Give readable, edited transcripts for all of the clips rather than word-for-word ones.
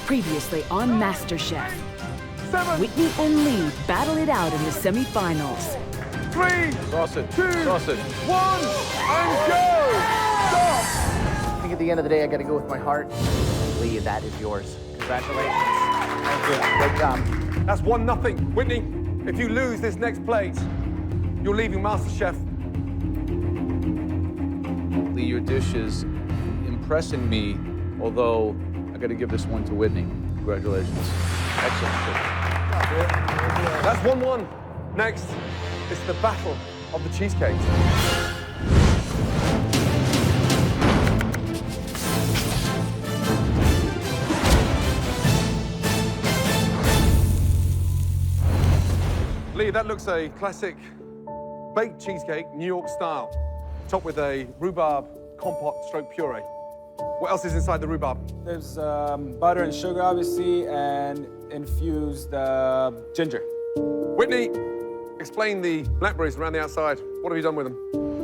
Previously on MasterChef, 7, Whitney and Lee battle it out in the semifinals. 3, Sausage. 2, Sausage. 1, and go! Stop! I think at the end of the day, I got to go with my heart. Lee, that is yours. Congratulations. Thank you. Great job. That's 1-0. Whitney, if you lose this next plate, you're leaving MasterChef. Lee, your dish is impressing me, although I got to give this one to Whitney. Congratulations. Excellent. That's 1-1. Next, it's the battle of the cheesecakes. Lee, that looks a classic baked cheesecake, New York style, topped with a rhubarb compote stroke puree. What else is inside the rhubarb? There's butter and sugar, obviously, and infused ginger. Whitney, explain the blackberries around the outside. What have you done with them?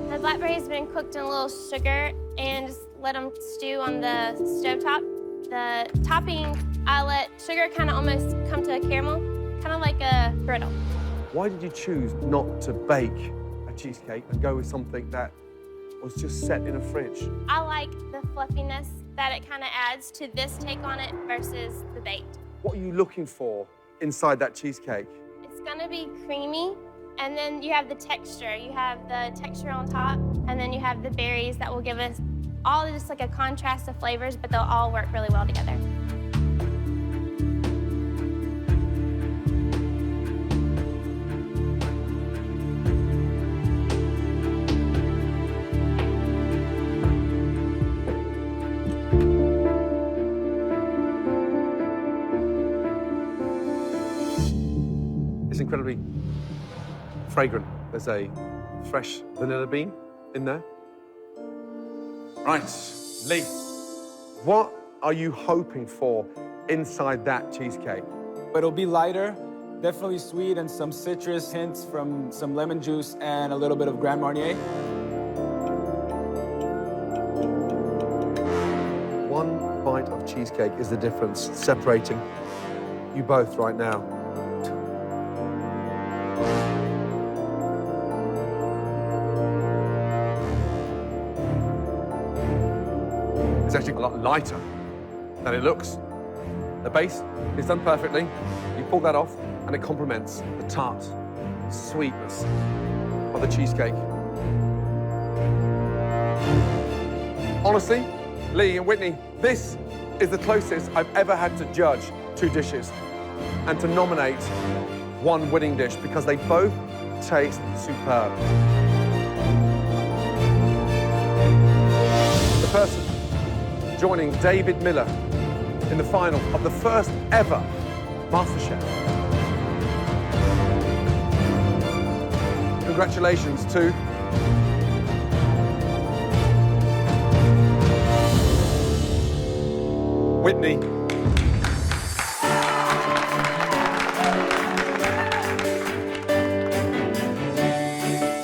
The blackberries have been cooked in a little sugar and just let them stew on the stovetop. The topping, I let sugar kind of almost come to a caramel, kind of like a brittle. Why did you choose not to bake a cheesecake and go with something that was just set in a fridge? I like the fluffiness that it kind of adds to this take on it versus the baked. What are you looking for inside that cheesecake? It's gonna be creamy, and then you have the texture. You have the texture on top, and then you have the berries that will give us all just like a contrast of flavors, but they'll all work really well together. It's incredibly fragrant. There's a fresh vanilla bean in there. Right, Lee, what are you hoping for inside that cheesecake? It'll be lighter, definitely sweet, and some citrus hints from some lemon juice and a little bit of Grand Marnier. One bite of cheesecake is the difference separating you both right now. It's actually a lot lighter than it looks. The base is done perfectly. You pull that off, and it complements the tart sweetness of the cheesecake. Honestly, Lee and Whitney, this is the closest I've ever had to judge two dishes and to nominate one winning dish because they both taste superb. The person joining David Miller in the final of the first ever MasterChef. Congratulations to Whitney.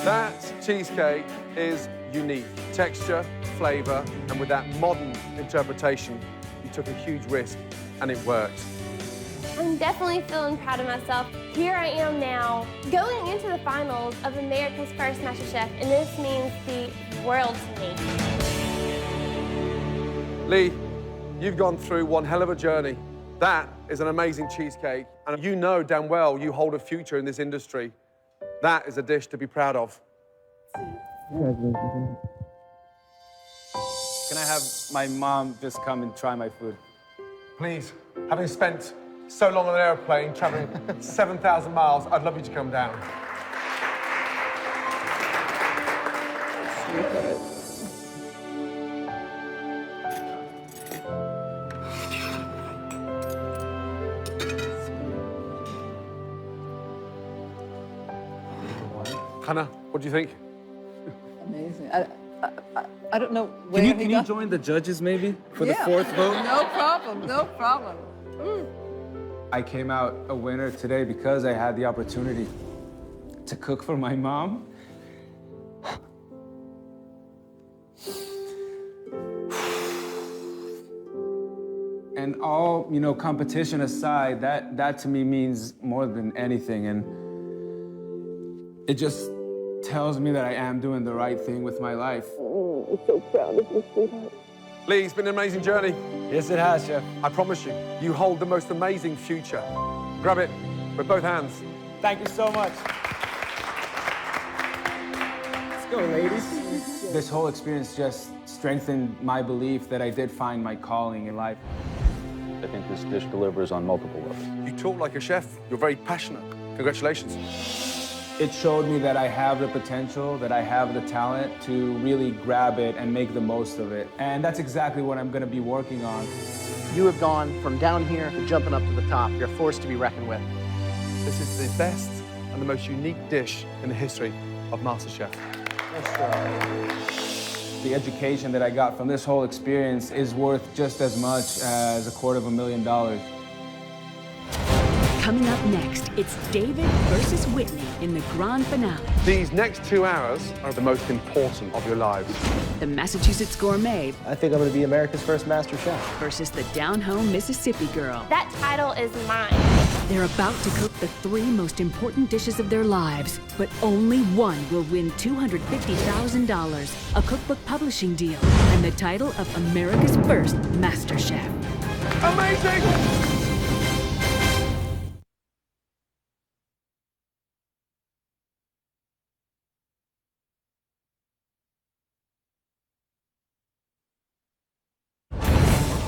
That cheesecake is unique. Texture, flavor, and with that modern interpretation, you took a huge risk and it worked. I'm definitely feeling proud of myself. Here I am now, going into the finals of America's First MasterChef, and this means the world to me. Lee, you've gone through one hell of a journey. That is an amazing cheesecake, and you know damn well you hold a future in this industry. That is a dish to be proud of. Can I have my mom just come and try my food? Please, having spent so long on an airplane, traveling 7,000 miles, I'd love you to come down. Hannah, what do you think? Amazing. I don't know where Can you join the judges maybe for the fourth vote? No problem, no problem. I came out a winner today because I had the opportunity to cook for my mom. And all, competition aside, that to me means more than anything. And it just tells me that I am doing the right thing with my life. I'm so proud of you, sweetheart. Lee, it's been an amazing journey. Yes, it has, Chef. I promise you, you hold the most amazing future. Grab it with both hands. Thank you so much. Let's go, ladies. This whole experience just strengthened my belief that I did find my calling in life. I think this dish delivers on multiple levels. You talk like a chef. You're very passionate. Congratulations. It showed me that I have the potential, that I have the talent to really grab it and make the most of it. And that's exactly what I'm going to be working on. You have gone from down here to jumping up to the top. You're a force to be reckoned with. This is the best and the most unique dish in the history of MasterChef. The education that I got from this whole experience is worth just as much as $250,000. Coming up next, it's David versus Whitney in the grand finale. These next 2 hours are the most important of your lives. The Massachusetts gourmet I think I'm going to be America's first master chef. versus the down-home Mississippi girl. That title is mine. They're about to cook the 3 most important dishes of their lives, but only one will win $250,000, a cookbook publishing deal, and the title of America's first master chef. Amazing!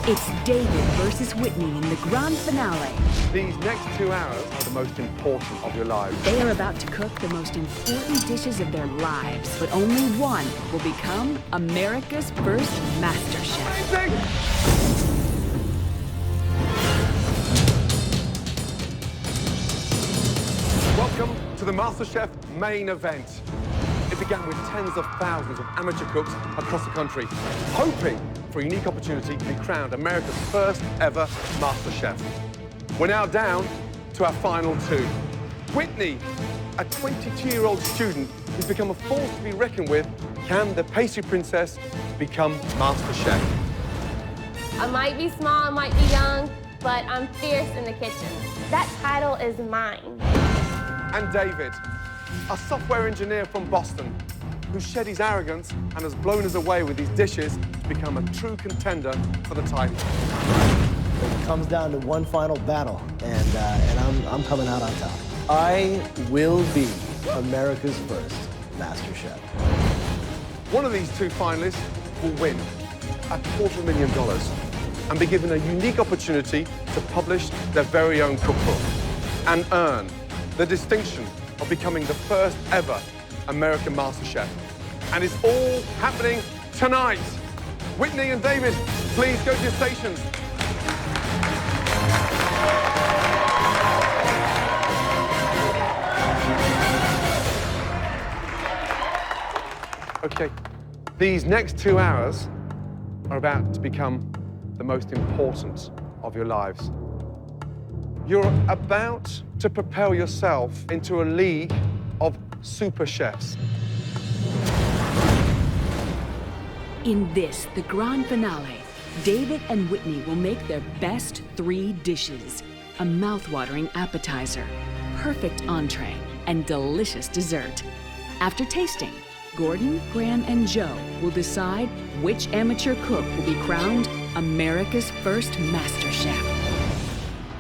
It's David versus Whitney in the grand finale. These next 2 hours are the most important of your lives. They are about to cook the most important dishes of their lives, but only one will become America's first master chef. Amazing! Welcome to the MasterChef main event. It began with tens of thousands of amateur cooks across the country, hoping for a unique opportunity to be crowned America's first ever MasterChef. We're now down to our final 2. Whitney, a 22-year-old student who's become a force to be reckoned with. Can the pastry princess become MasterChef? I might be small, I might be young, but I'm fierce in the kitchen. That title is mine. And David, a software engineer from Boston, who shed his arrogance and has blown us away with his dishes to become a true contender for the title. It comes down to one final battle, and I'm coming out on top. I will be America's first master chef. One of these 2 finalists will win $250,000 and be given a unique opportunity to publish their very own cookbook and earn the distinction of becoming the first ever American MasterChef. And it's all happening tonight. Whitney and David, please go to your stations. Okay, these next 2 hours are about to become the most important of your lives. You're about to propel yourself into a league of super chefs. In this, the grand finale, David and Whitney will make their best 3 dishes. A mouth-watering appetizer, perfect entree, and delicious dessert. After tasting, Gordon, Graham, and Joe will decide which amateur cook will be crowned America's first master chef.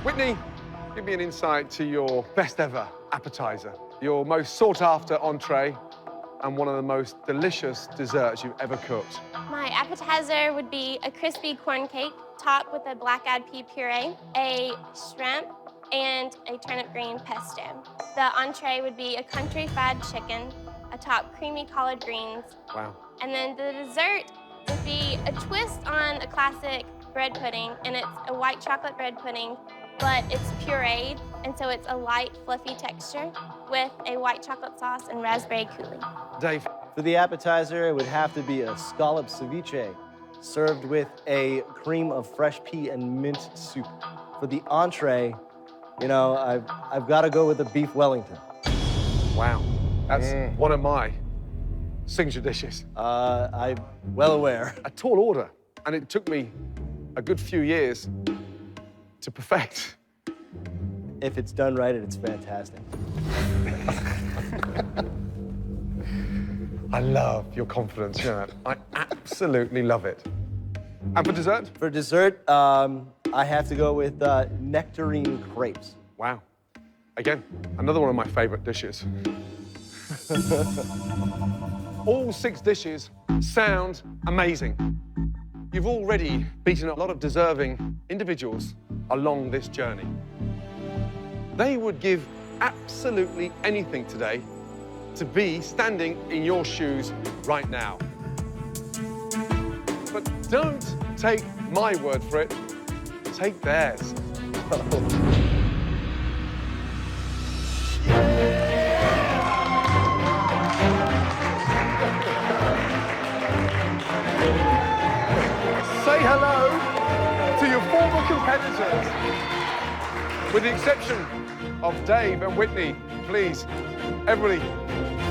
Whitney, give me an insight to your best ever appetizer, your most sought-after entree, and one of the most delicious desserts you've ever cooked. My appetizer would be a crispy corn cake topped with a black-eyed pea puree, a shrimp, and a turnip green pesto. The entree would be a country fried chicken, atop creamy collard greens. Wow. And then the dessert would be a twist on a classic bread pudding, and it's a white chocolate bread pudding, but it's pureed, and so it's a light, fluffy texture with a white chocolate sauce and raspberry coulis. Dave. For the appetizer, it would have to be a scallop ceviche, served with a cream of fresh pea and mint soup. For the entree, I've got to go with a beef Wellington. Wow. That's one of my signature dishes. I'm well aware. A tall order, and it took me a good few years to perfect. If it's done right, it's fantastic. I love your confidence, Shannon. I absolutely love it. And for dessert? For dessert, I have to go with nectarine crepes. Wow. Again, another one of my favorite dishes. All 6 dishes sound amazing. You've already beaten a lot of deserving individuals along this journey. They would give absolutely anything today to be standing in your shoes right now. But don't take my word for it, take theirs. Say hello to your former competitors. With the exception of Dave and Whitney, please, everybody,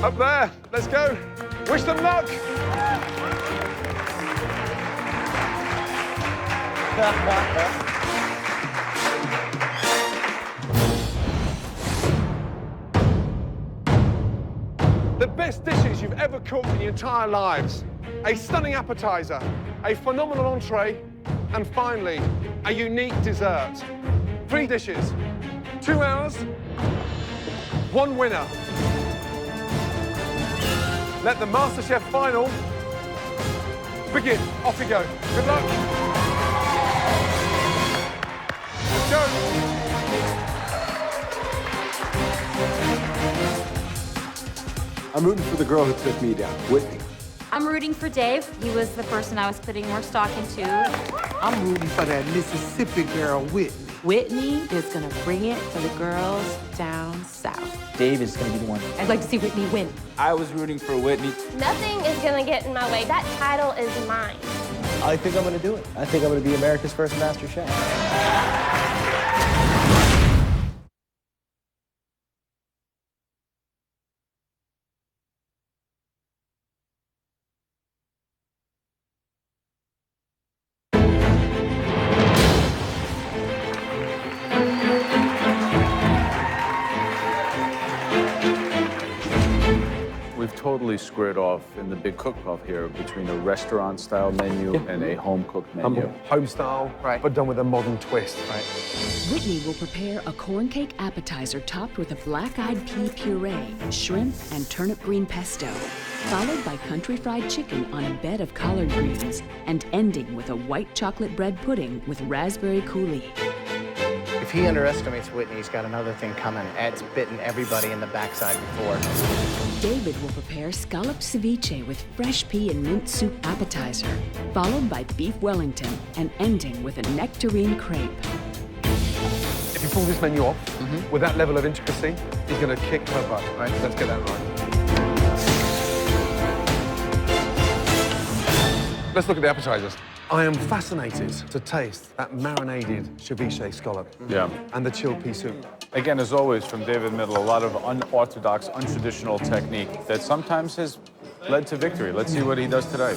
up there, let's go. Wish them luck. The best dishes you've ever cooked in your entire lives. A stunning appetizer, a phenomenal entree, and finally, a unique dessert. 3 dishes, 2 hours, 1 winner. Let the MasterChef final begin. Off you go. Good luck. Let's go. I'm rooting for the girl who took me down, Whitney. I'm rooting for Dave. He was the person I was putting more stock into. I'm rooting for that Mississippi girl, Whitney. Whitney is gonna bring it for the girls down south. Dave is gonna be the one. I'd like to see Whitney win. I was rooting for Whitney. Nothing is gonna get in my way. That title is mine. I think I'm gonna do it. I think I'm gonna be America's first master chef. We've totally squared off in the big cook-off here between a restaurant-style menu and a home-cooked menu. Home style, Right. but done with a modern twist. Right. Whitney will prepare a corn cake appetizer topped with a black-eyed pea puree, shrimp, and turnip green pesto, followed by country fried chicken on a bed of collard greens, and ending with a white chocolate bread pudding with raspberry coulis. If he underestimates Whitney, he's got another thing coming. Ed's bitten everybody in the backside before. David will prepare scalloped ceviche with fresh pea and mint soup appetizer, followed by beef Wellington, and ending with a nectarine crepe. If you pull this menu off with that level of intricacy, he's going to kick her butt. Right? Let's get that right. Let's look at the appetizers. I am fascinated to taste that marinated ceviche scallop. Yeah. And the chilled pea soup. Again, as always, from David Middle, a lot of unorthodox, untraditional technique that sometimes has led to victory. Let's see what he does today.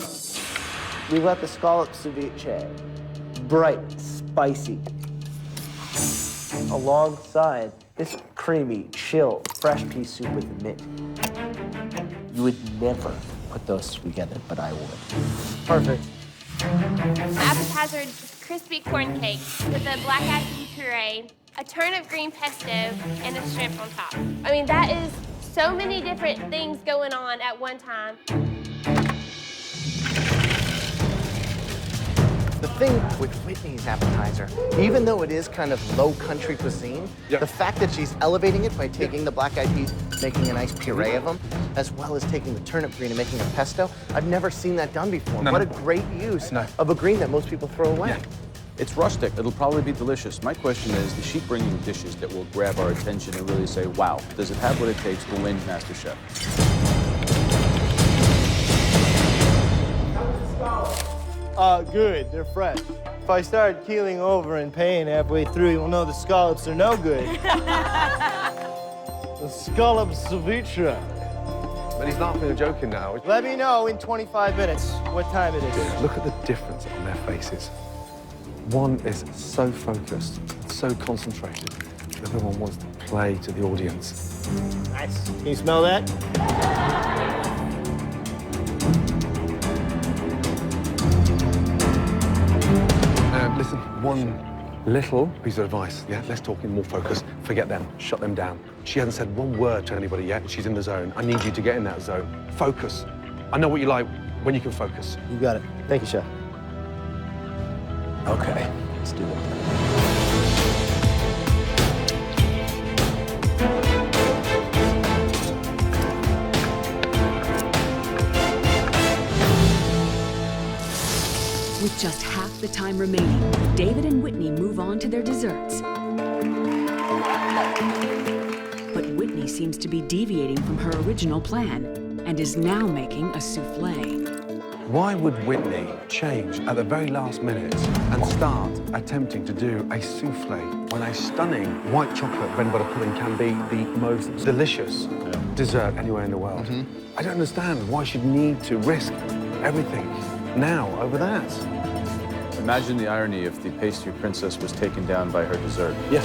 We've got the scallop ceviche, bright, spicy, alongside this creamy, chill, fresh pea soup with mint. You would never put those together, but I would. Perfect. My appetizer is crispy corn cake with a black-eyed pea puree, a turnip green pesto, and a shrimp on top. I mean, that is so many different things going on at one time. The thing with Whitney's appetizer, even though it is kind of low country cuisine, the fact that she's elevating it by taking the black-eyed peas, making a nice puree of them, as well as taking the turnip green and making a pesto, I've never seen that done before. What a great use of a green that most people throw away. Yeah. It's rustic. It'll probably be delicious. My question is, does she bring you dishes that will grab our attention and really say, wow, does it have what it takes to win MasterChef? Good. They're fresh. If I start keeling over in pain halfway through, you'll know the scallops are no good. The scallop ceviche. But he's laughing and joking now. Let me know in 25 minutes what time it is. Look at the difference on their faces. One is so focused, so concentrated. Everyone wants to play to the audience. Nice. Can you smell that? Listen, one little piece of advice, yeah? Let's talk in more focus. Forget them. Shut them down. She hasn't said one word to anybody yet. She's in the zone. I need you to get in that zone. Focus. I know what you like when you can focus. You got it. Thank you, Chef. Okay, let's do it. With just half the time remaining, David and Whitney move on to their desserts. But Whitney seems to be deviating from her original plan and is now making a souffle. Why would Whitney change at the very last minute and start attempting to do a souffle when a stunning white chocolate bread and butter pudding can be the most delicious dessert anywhere in the world? I don't understand why she'd need to risk everything now over that. Imagine the irony if the pastry princess was taken down by her dessert. Yeah.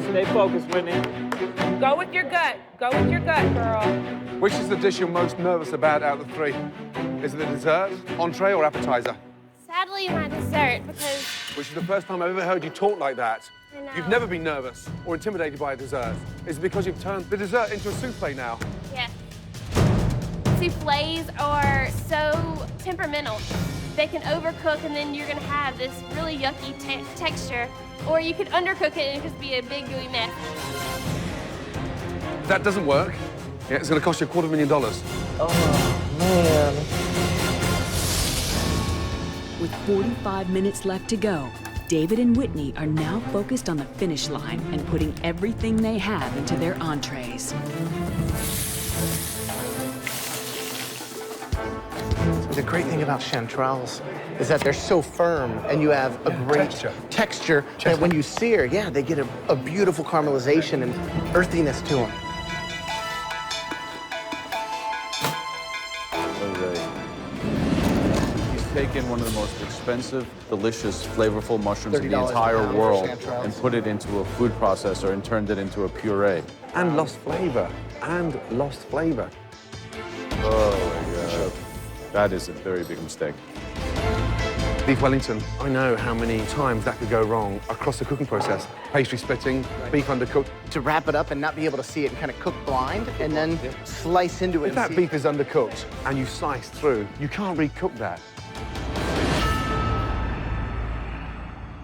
Stay focused, Whitney. Go with your gut. Go with your gut, girl. Which is the dish you're most nervous about out of the three? Is it the dessert, entree, or appetizer? Sadly, my dessert, because... Which is the first time I've ever heard you talk like that. I know. You've never been nervous or intimidated by a dessert. Is it because you've turned the dessert into a souffle now? Yes. Souffles are so temperamental. They can overcook, and then you're going to have this really yucky texture. Or you could undercook it, and it could just be a big, gooey mess. If that doesn't work, yeah, it's going to cost you $250,000. Oh, man. With 45 minutes left to go, David and Whitney are now focused on the finish line and putting everything they have into their entrees. The great thing about chanterelles is that they're so firm, and you have a great texture that when you sear, yeah, they get a beautiful caramelization and earthiness to them. He's taken one of the most expensive, delicious, flavorful mushrooms in the entire world and put it into a food processor and turned it into a puree. And lost flavor. And lost flavor. Oh, my God. That is a very big mistake. Beef Wellington, I know how many times that could go wrong across the cooking process. Pastry splitting, beef undercooked. To wrap it up and not be able to see it and kind of cook blind and then slice into it. If that beef is undercooked and you slice through, you can't recook that.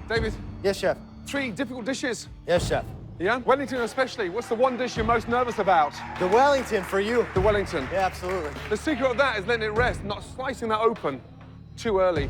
David. Yes, Chef. 3 difficult dishes. Yes, Chef. Yeah? Wellington especially. What's the one dish you're most nervous about? The Wellington for you. The Wellington. Yeah, absolutely. The secret of that is letting it rest, not slicing that open too early.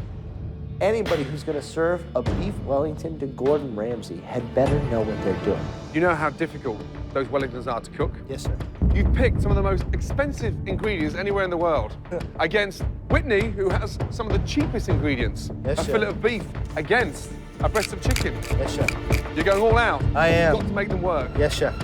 Anybody who's going to serve a beef Wellington to Gordon Ramsay had better know what they're doing. You know how difficult those Wellingtons are to cook? Yes, sir. You've picked some of the most expensive ingredients anywhere in the world against Whitney, who has some of the cheapest ingredients. Yes, a chef. fillet of beef against a breast of chicken. Yes, chef. You're going all out. I am. You've got to make them work. Yes, chef.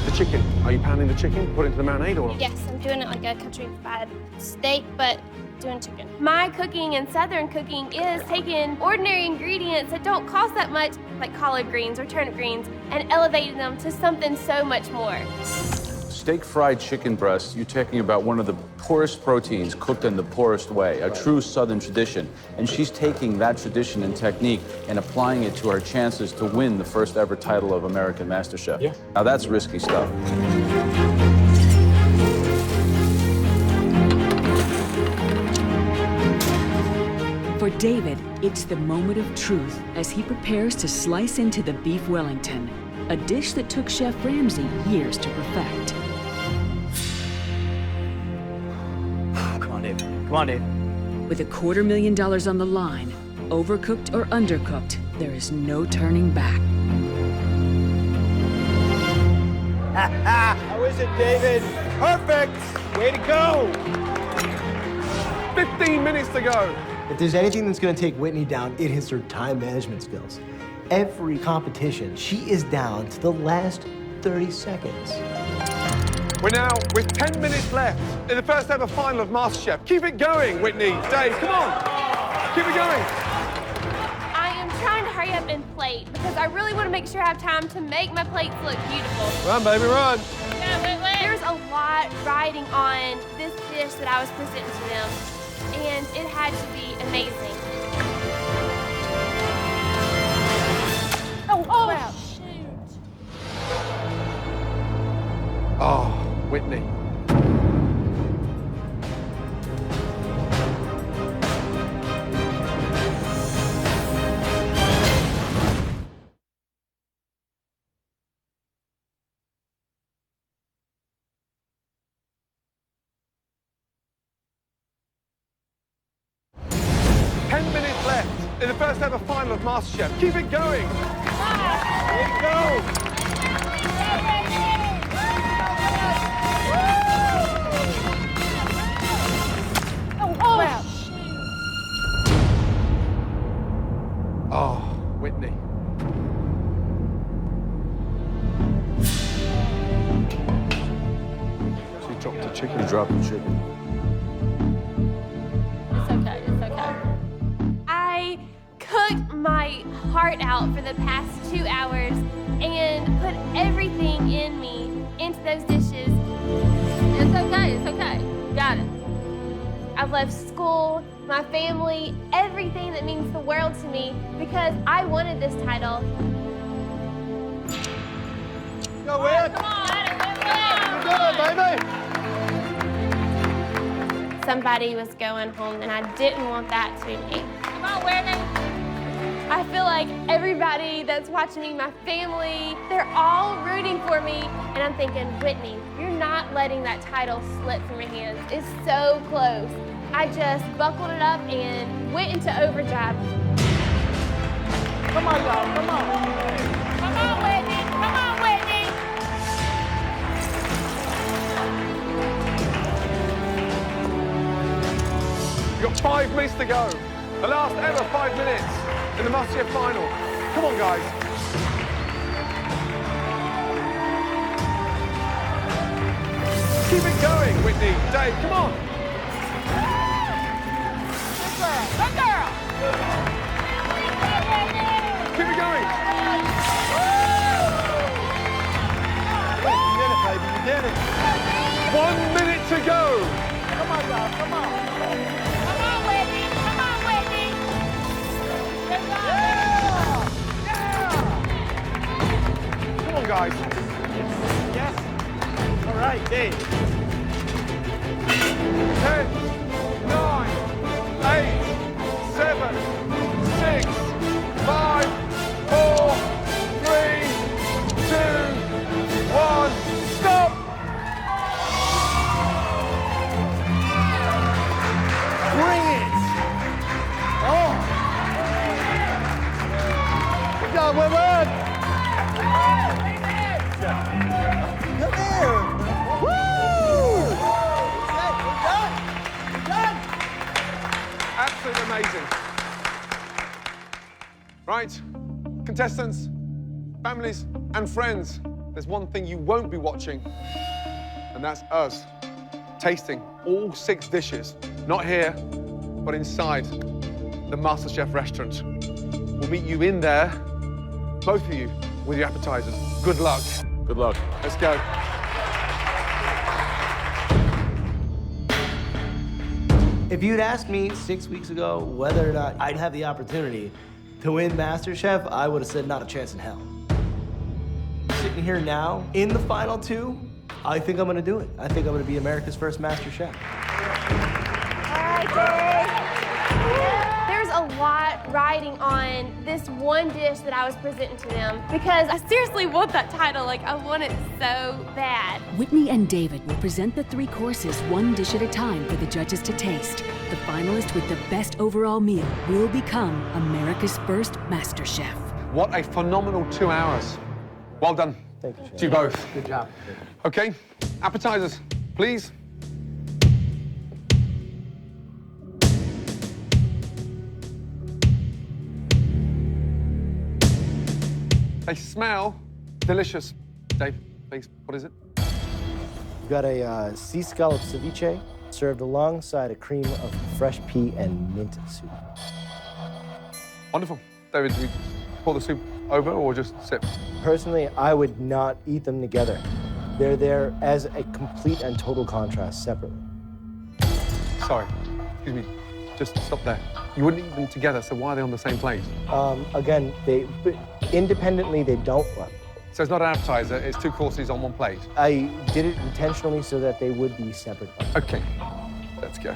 The chicken. Are you pounding the chicken? Put it into the marinade or? Yes, I'm doing it like a country-fried steak, but doing chicken. My cooking and Southern cooking is taking ordinary ingredients that don't cost that much, like collard greens or turnip greens, and elevating them to something so much more. Steak fried chicken breast, you're talking about one of the poorest proteins cooked in the poorest way, a true Southern tradition. And she's taking that tradition and technique and applying it to her chances to win the first ever title of American MasterChef. Yeah. Now that's risky stuff. For David, it's the moment of truth as he prepares to slice into the beef Wellington, a dish that took Chef Ramsay years to perfect. Come on, Dave. Come on, Dave. With $250,000 on the line, overcooked or undercooked, there is no turning back. How is it, David? Perfect! Way to go! 15 minutes to go. If there's anything that's going to take Whitney down, it is her time management skills. Every competition, she is down to the last 30 seconds. We're now with 10 minutes left in the first ever final of MasterChef. Keep it going, Whitney, Dave, come on. Keep it going. I am trying to hurry up and plate because I really want to make sure I have time to make my plates look beautiful. Run, baby, run. There's a lot riding on this dish that I was presenting to them, and it had to be amazing. Oh, wow. Shoot. Oh, Whitney. In the first ever final of MasterChef. Keep it going. Here you go. Oh, wow. Oh, Whitney. She dropped the chicken. You dropped the chicken. It's okay, it's okay. I cooked my heart out for the past 2 hours and put everything in me into those dishes. It's okay, it's okay. Got it. I've left school, my family, everything that means the world to me because I wanted this title. Go in. Come on. You do it, baby. Somebody was going home and I didn't want that to be me. Come on, Whitney. I feel like everybody that's watching me, my family, they're all rooting for me. And I'm thinking, Whitney, you're not letting that title slip from your hands. It's so close. I just buckled it up and went into overdrive. Come on, y'all, come on. Come on, Whitney, come on, Whitney. You've got 5 minutes to go. The last ever 5 minutes in the MasterChef final. Come on, guys. Keep it going, Whitney. Dave, come on. Good girl. Keep it going. You did it, baby. You did it. 1 minute to go. Come on, y'all, come on. Come on, Whitney. Come on, Whitney. Good job. Yeah. Come on, guys. Yes. All right, Dave. 10, 9, 8, 7, 6, 5, 4, 3, 2, 1. Stop! Bring it! Oh! Good job, Whitman! Come here! Woo! We're done! We're done! Absolutely amazing. Right, contestants, families, and friends, there's one thing you won't be watching, and that's us tasting all 6 dishes, not here, but inside the MasterChef restaurant. We'll meet you in there, both of you, with your appetizers. Good luck. Good luck. Let's go. If you'd asked me 6 weeks ago whether or not I'd have the opportunity to win MasterChef, I would have said not a chance in hell. Sitting here now, in the final 2, I think I'm gonna do it. I think I'm gonna be America's first MasterChef. There's a lot riding on this one dish that I was presenting to them because I seriously want that title. Like, I want it so bad. Whitney and David will present the 3 courses 1 dish at a time for the judges to taste. The finalist with the best overall meal will become America's first MasterChef. What a phenomenal 2 hours. Well done. Thank you, to you both. Good job. Okay, appetizers, please. They smell delicious. Dave, please, what is it? We've got a sea scallop ceviche served alongside a cream of fresh pea and mint soup. Wonderful. David, do we pour the soup over or just sip? Personally, I would not eat them together. They're there as a complete and total contrast separately. Sorry, excuse me, just stop there. You wouldn't eat them together, so why are they on the same plate? Again, independently, they don't work. So it's not an appetizer, it's 2 courses on 1 plate? I did it intentionally so that they would be separate. Okay, let's go.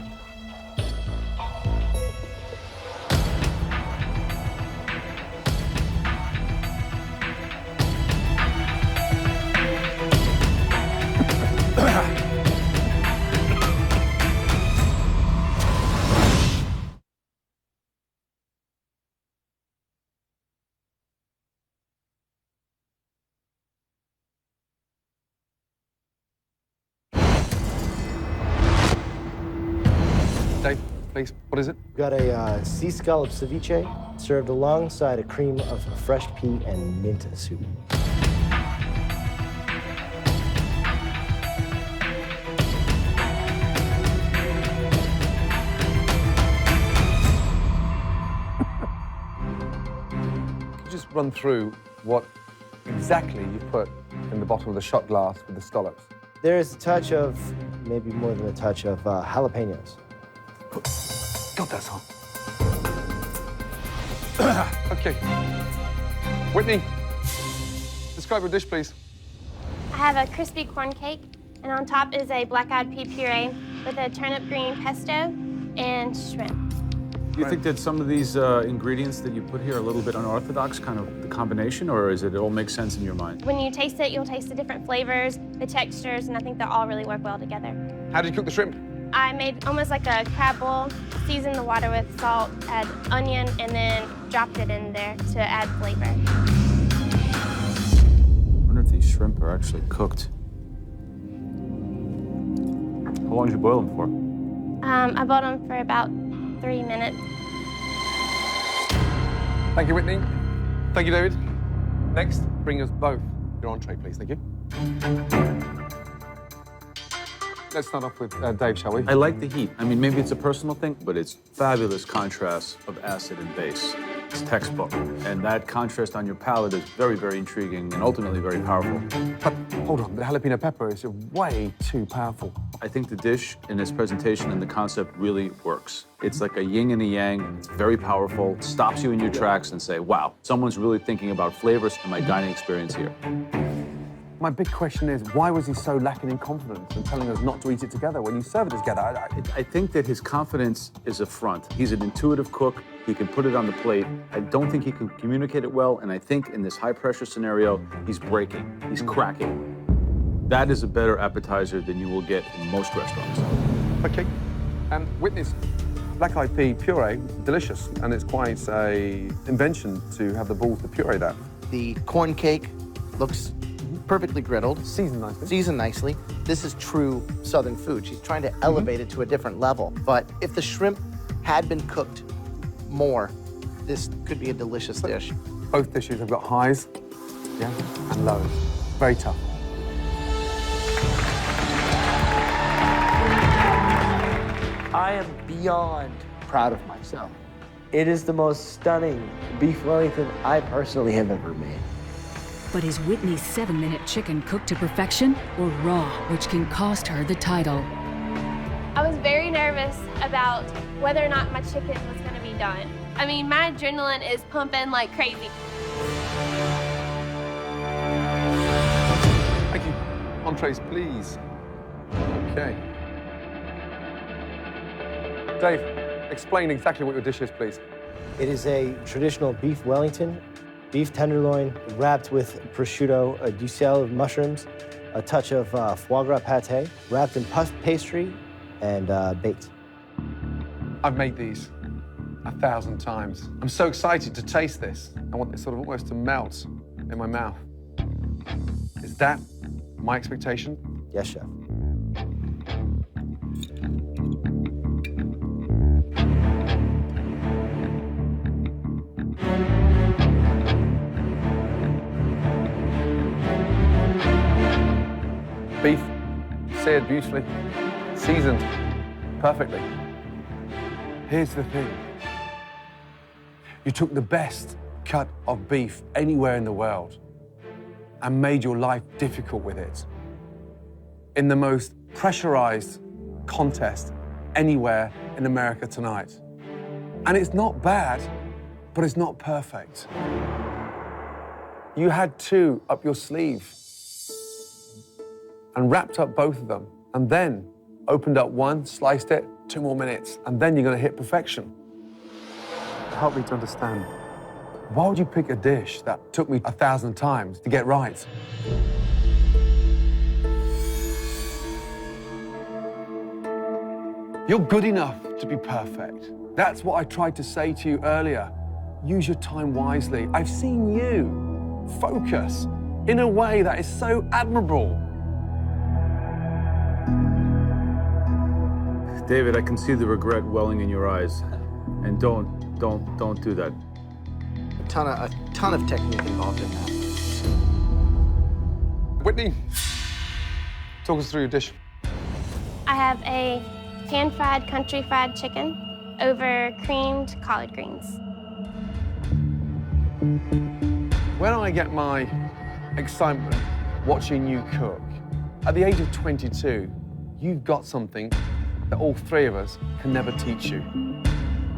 Dave, please, what is it? Got a sea scallop ceviche served alongside a cream of fresh pea and mint soup. Could you just run through what exactly you put in the bottom of the shot glass with the scallops? There is a touch of, maybe more than a touch of jalapenos. God, that's hot. Okay. Whitney, describe your dish, please. I have a crispy corn cake, and on top is a black-eyed pea puree with a turnip green pesto and shrimp. Do you think that some of these ingredients that you put here are a little bit unorthodox, kind of the combination, or is it all makes sense in your mind? When you taste it, you'll taste the different flavors, the textures, and I think they all really work well together. How did you cook the shrimp? I made almost like a crab bowl, seasoned the water with salt, add onion, and then dropped it in there to add flavor. I wonder if these shrimp are actually cooked. How long did you boil them for? I boiled them for about 3 minutes. Thank you, Whitney. Thank you, David. Next, bring us both your entree, please. Thank you. Let's start off with Dave, shall we? I like the heat. I mean, maybe it's a personal thing, but it's fabulous contrast of acid and base. It's textbook. And that contrast on your palate is very, very intriguing and ultimately very powerful. But hold on, the jalapeno pepper is way too powerful. I think the dish in its presentation and the concept really works. It's like a yin and a yang. It's very powerful. It stops you in your tracks and say, wow, someone's really thinking about flavors in my dining experience here. My big question is, why was he so lacking in confidence and telling us not to eat it together when you serve it together? I think that his confidence is a front. He's an intuitive cook. He can put it on the plate. I don't think he can communicate it well, and I think in this high-pressure scenario, he's breaking. He's cracking. That is a better appetizer than you will get in most restaurants. Okay. And Whitney's black-eyed pea puree, delicious, and it's quite an invention to have the balls to puree that. The corn cake looks perfectly griddled. Seasoned nicely. Seasoned nicely. This is true Southern food. She's trying to elevate it to a different level. But if the shrimp had been cooked more, this could be a delicious dish. Both dishes have got highs, yeah, and lows. Very tough. I am beyond proud of myself. It is the most stunning beef Wellington I personally have ever made. But is Whitney's 7-minute chicken cooked to perfection or raw, which can cost her the title? I was very nervous about whether or not my chicken was going to be done. I mean, my adrenaline is pumping like crazy. Thank you. Entrees, please. Okay. Dave, explain exactly what your dish is, please. It is a traditional beef Wellington, beef tenderloin wrapped with prosciutto, a duxelle of mushrooms, a touch of foie gras pate, wrapped in puff pastry, and baked. I've made these 1,000 times. I'm so excited to taste this. I want this sort of almost to melt in my mouth. Is that my expectation? Yes, chef. Beef, seared beautifully, seasoned perfectly. Here's the thing. You took the best cut of beef anywhere in the world and made your life difficult with it. In the most pressurized contest anywhere in America tonight. And it's not bad, but it's not perfect. You had two up your sleeve and wrapped up both of them, and then opened up one, sliced it, 2 more minutes, and then you're gonna hit perfection. Help me to understand. Why would you pick a dish that took me 1,000 times to get right? You're good enough to be perfect. That's what I tried to say to you earlier. Use your time wisely. I've seen you focus in a way that is so admirable. David, I can see the regret welling in your eyes. And don't do that. A ton of technique involved in that. Whitney, talk us through your dish. I have a pan-fried country fried chicken over creamed collard greens. When I get my excitement watching you cook, at the age of 22, you've got something that all three of us can never teach you.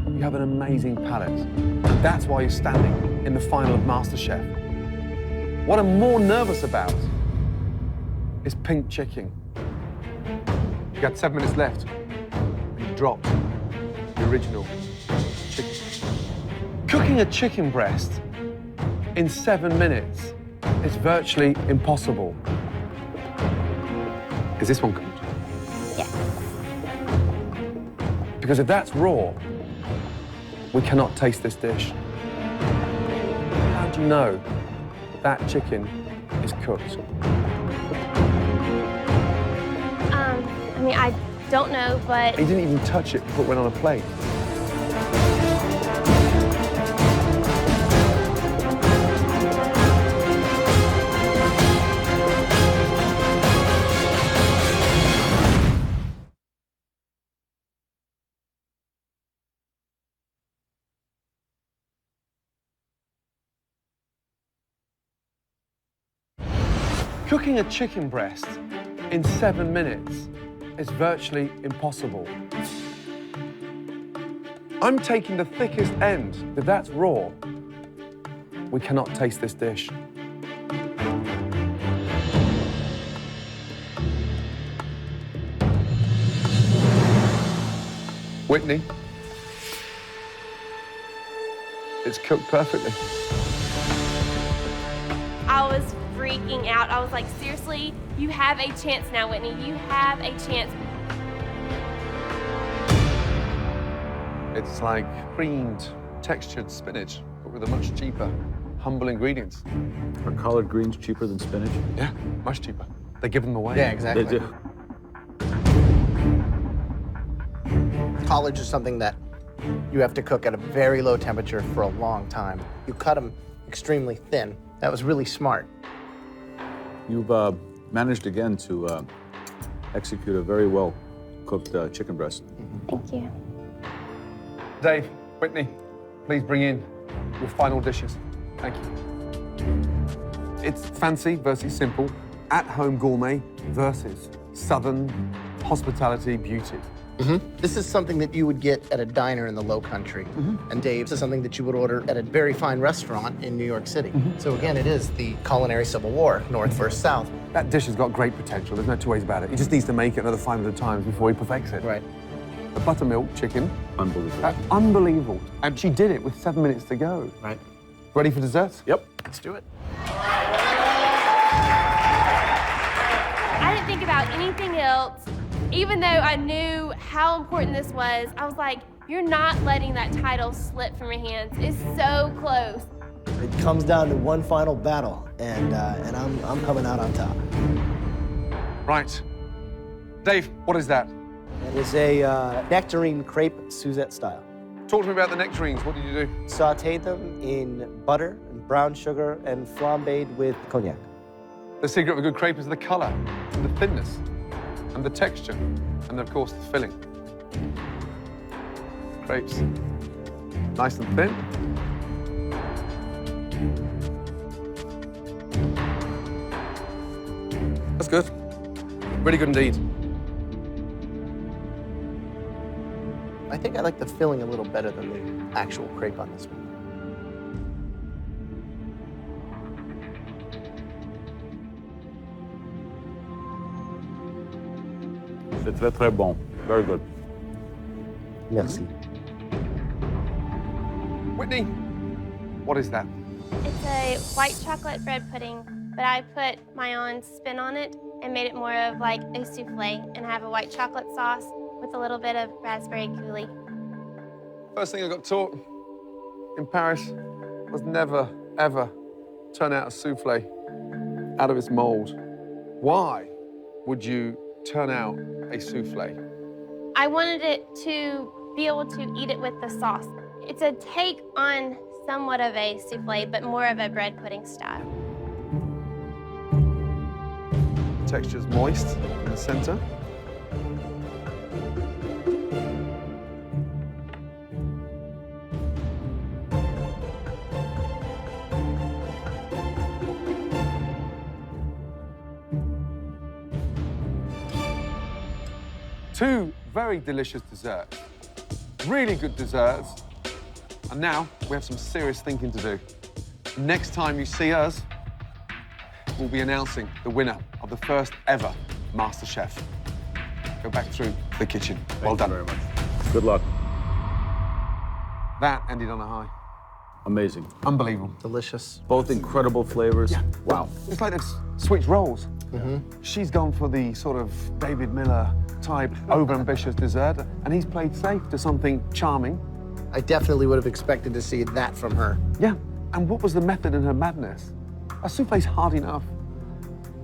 You have an amazing palate. And that's why you're standing in the final of MasterChef. What I'm more nervous about is pink chicken. You got 7 minutes left. You dropped the original chicken. Cooking a chicken breast in 7 minutes is virtually impossible. Is this one cooked? Yes. Because if that's raw, we cannot taste this dish. How do you know that chicken is cooked? I mean, I don't know, but... He didn't even touch it before it went on a plate. Cooking a chicken breast in 7 minutes is virtually impossible. I'm taking the thickest end. If that's raw, we cannot taste this dish. Whitney, it's cooked perfectly. I was freaking out. I was like, seriously, you have a chance now, Whitney. You have a chance. It's like creamed, textured spinach, but with a much cheaper, humble ingredients. Are collard greens cheaper than spinach? Yeah, much cheaper. They give them away. Yeah, exactly. They do. Collards is something that you have to cook at a very low temperature for a long time. You cut them extremely thin. That was really smart. You've managed again to execute a very well cooked chicken breast. Thank you. Dave, Whitney, please bring in your final dishes. Thank you. It's fancy versus simple, at-home gourmet versus southern hospitality beauty. This is something that you would get at a diner in the Low Country. And Dave's is something that you would order at a very fine restaurant in New York City. So again, it is the culinary civil war, North versus South. That dish has got great potential. There's no two ways about it. He just needs to make it another 500 times before he perfects it. Right. The buttermilk chicken. Unbelievable. Unbelievable. And she did it with 7 minutes to go. Right. Ready for dessert? Yep. Let's do it. I didn't think about anything else. Even though I knew how important this was, I was like, you're not letting that title slip from your hands. It's so close. It comes down to one final battle, and I'm coming out on top. Right. Dave, what is that? It is a nectarine crepe Suzette style. Talk to me about the nectarines. What did you do? Sauteed them in butter and brown sugar and flambéed with cognac. The secret of a good crepe is the color and the thinness. and the texture, and of course the filling. Crepes, nice and thin. That's good. Really good indeed. I think I like the filling a little better than the actual crepe on this one. C'est très, très bon. Very good. Merci. Whitney, what is that? It's a white chocolate bread pudding, but I put my own spin on it and made it more of like a souffle and have a white chocolate sauce with a little bit of raspberry coulis. First thing I got taught in Paris was never, ever turn out a souffle out of its mold. Why would you turn out a souffle? I wanted it to be able to eat it with the sauce. It's a take on somewhat of a souffle, but more of a bread pudding style. The texture's moist in the center. Two very delicious desserts. Really good desserts. And now we have some serious thinking to do. Next time you see us, we'll be announcing the winner of the first ever MasterChef. Go back through the kitchen. Well done. Thank you very much. Good luck. That ended on a high. Amazing. Unbelievable. Delicious. Both incredible flavors. Yeah. Wow. It's like they've switched roles. She's gone for the sort of David Miller type over-ambitious dessert, and he's played safe to something charming. I definitely would have expected to see that from her. Yeah, and what was the method in her madness? A souffle's hard enough.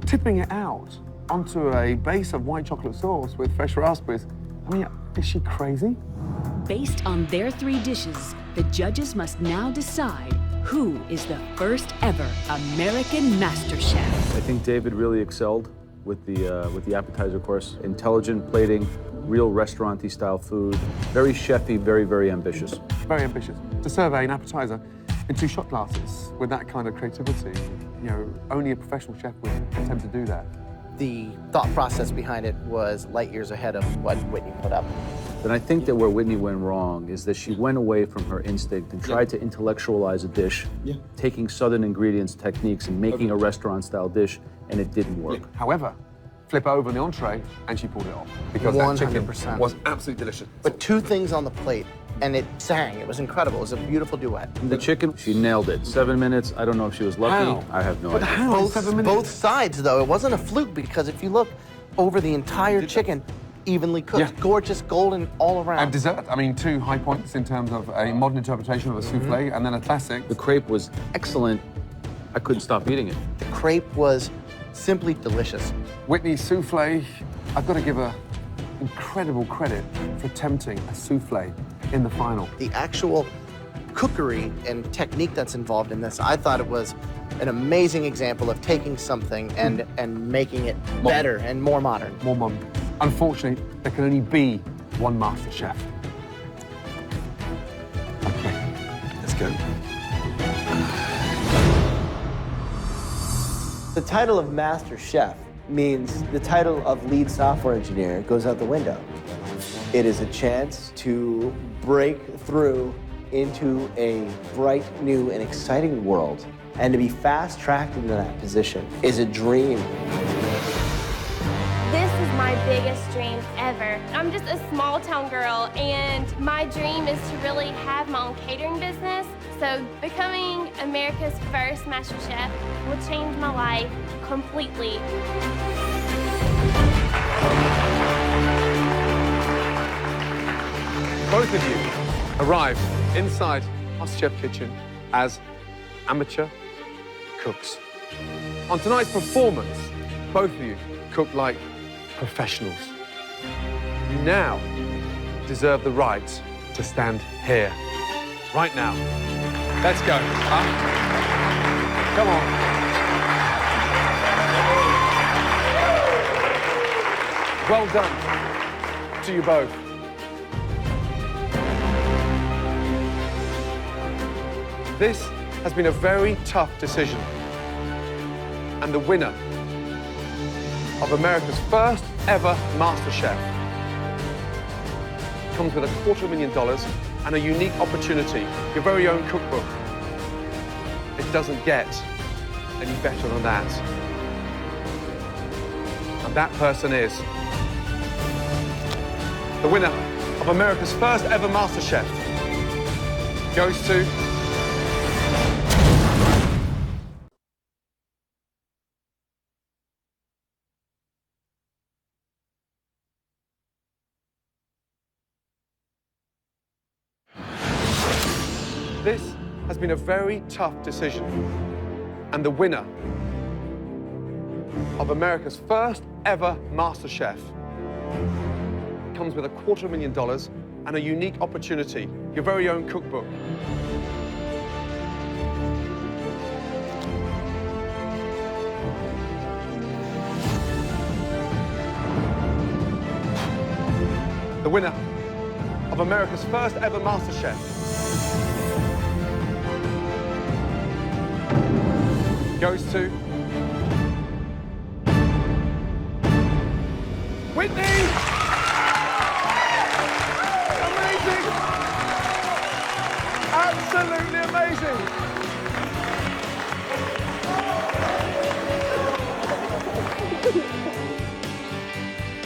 Tipping it out onto a base of white chocolate sauce with fresh raspberries. I mean, is she crazy? Based on their 3 dishes, the judges must now decide who is the first ever American Master Chef. I think David really excelled with the appetizer course. Intelligent plating, real restaurant-y style food. Very chefy, very, very ambitious. Very ambitious. To serve an appetizer in 2 shot glasses with that kind of creativity, you know, only a professional chef would attempt to do that. The thought process behind it was light years ahead of what Whitney put up. And I think that where Whitney went wrong is that she went away from her instinct and tried to intellectualize a dish, taking Southern ingredients, techniques, and making a restaurant-style dish, and it didn't work. However, flip over the entree, and she pulled it off. Because that chicken 100%. was absolutely delicious. But 2 things on the plate, and it sang. It was incredible. It was a beautiful duet. The chicken, she nailed it. 7 minutes. I don't know if she was lucky. How? I have no idea. Both sides, though. It wasn't a fluke, because if you look over the entire chicken, evenly cooked, gorgeous, golden all around. And dessert, I mean, 2 high points in terms of a modern interpretation of a souffle, and then a classic. The crepe was excellent. I couldn't stop eating it. The crepe was simply delicious. Whitney's souffle, I've got to give her incredible credit for attempting a souffle in the final. The actual cookery and technique that's involved in this, I thought it was an amazing example of taking something and making it better and more modern. More modern. Unfortunately, there can only be one master chef. Okay, let's go. The title of Master Chef means the title of lead software engineer goes out the window. It is a chance to break through into a bright, new, and exciting world. And to be fast-tracked into that position is a dream. This is my biggest dream ever. I'm just a small town girl, and my dream is to really have my own catering business. So becoming America's first Master Chef will change my life completely. Both of you arrived inside MasterChef kitchen as amateur cooks. On tonight's performance, both of you cooked like professionals. You now deserve the right to stand here, right now. Let's go. Come on. Well done to you both. This has been a very tough decision. And the winner of America's first ever MasterChef comes with $250,000 and a unique opportunity, your very own cookbook. It doesn't get any better than that. And that person is the winner of America's first ever MasterChef. Goes to This has been a very tough decision. And the winner of America's first ever MasterChef comes with $250,000 and a unique opportunity, your very own cookbook. The winner of America's first ever MasterChef goes to Whitney! Amazing! Absolutely amazing!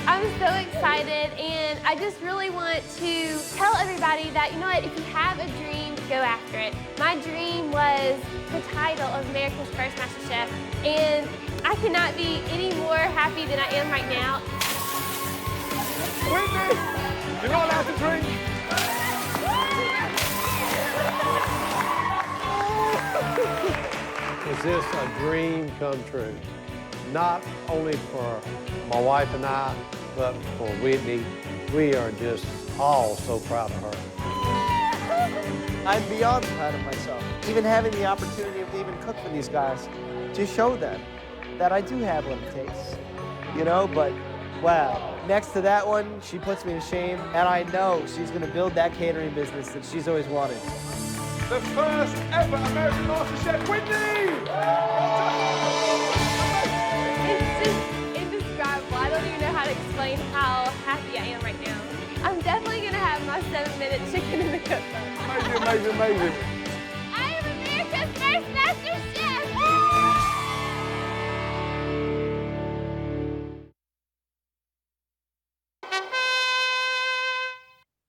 I'm so excited, and I just really want to tell everybody that, you know what, if you have a dream, go after it. My dream was the title of America's First MasterChef, and I cannot be any more happy than I am right now. Whitney, you're not allowed to drink. Is this a dream come true? Not only for my wife and I, but for Whitney. We are just all so proud of her. I'm beyond proud of myself. Even having the opportunity to even cook for these guys to show them that I do have what it takes, you know, but wow. Next to that one, she puts me to shame, and I know she's gonna build that catering business that she's always wanted. The first ever American MasterChef, Whitney! It's indescribable. I don't even know how to explain how happy I am right now. I'm definitely gonna have my 7-minute chicken in the cookbook. Amazing, amazing, amazing. I am America's first MasterChef!